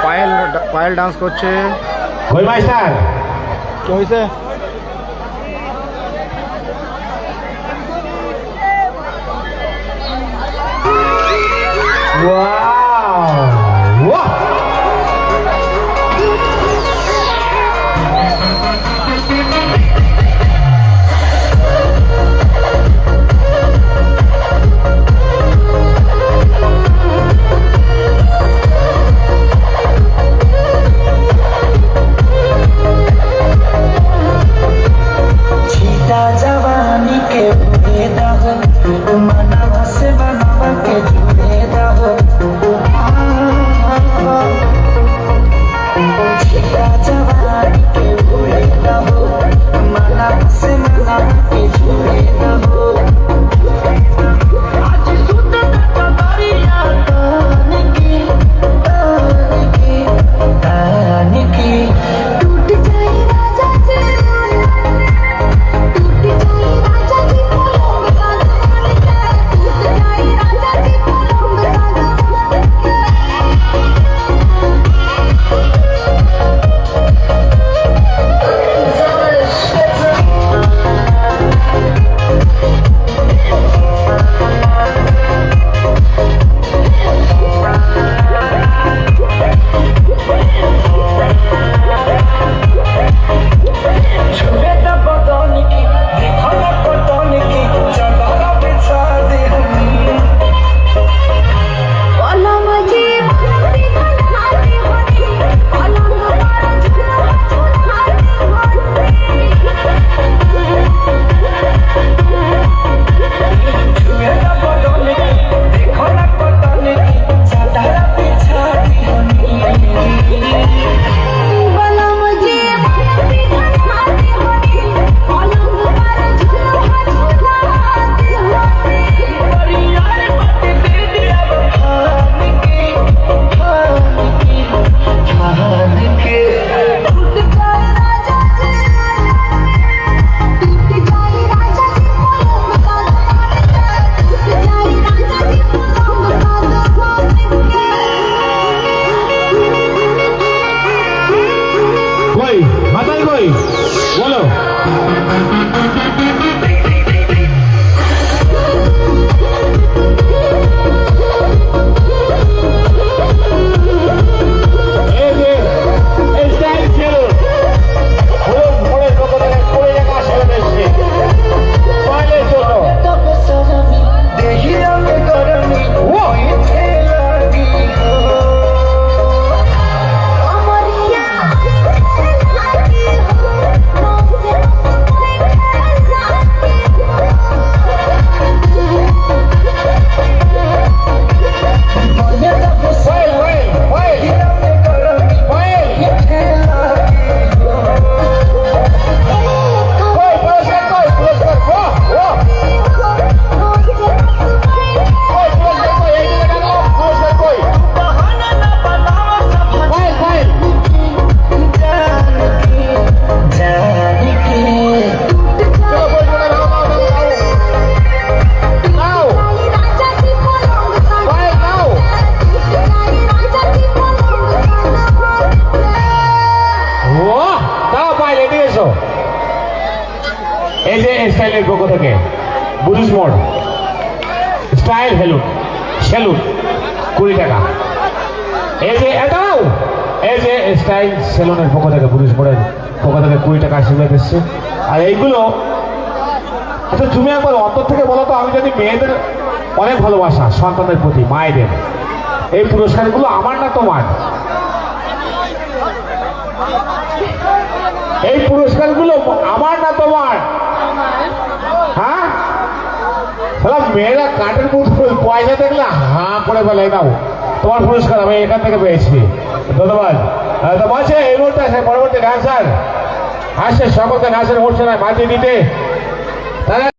Payel dance করছে। কই master কি হয়েছে? जवानी के बुरे दहो मनवा से बनवा के जुड़े दहो जवानी के बुरे दहो मनवा से बनवा के जुड़े दहो आज सुन दरिया तान की टूट जाए राजा से बोलो এই যে স্টাইলের পক্ষ থেকে বুঝিস মোড় স্টাইল সেলুন 20 টাকা। এই যে এটাও এই যে স্টাইল সেলুনের পক্ষ থেকে বুঝিস মোড়ের পক্ষ থেকে 20 টাকা আশীর্বাদ এসছে। আর এইগুলো আচ্ছা তুমি একবার অন্তর থেকে বলো তো, আমি যদি মেয়েদের অনেক ভালোবাসা সন্তানের প্রতি মায়েদের, এই পুরস্কারগুলো আমার না তোমার? এই পুরস্কারগুলো আমার না তোমার? হ্যাঁ মেয়েরা কাঠের পয়সা দেখলে হাঁ করে বলে নাও তোমার পুরস্কার আমি এখান থেকে পেয়েছি, ধন্যবাদ। তো বলছে এই মুহূর্তে আসে পরবর্তী ডান্সার আসছে সকলকে নাচের মূর্ছনায় মাতিয়ে দিতে।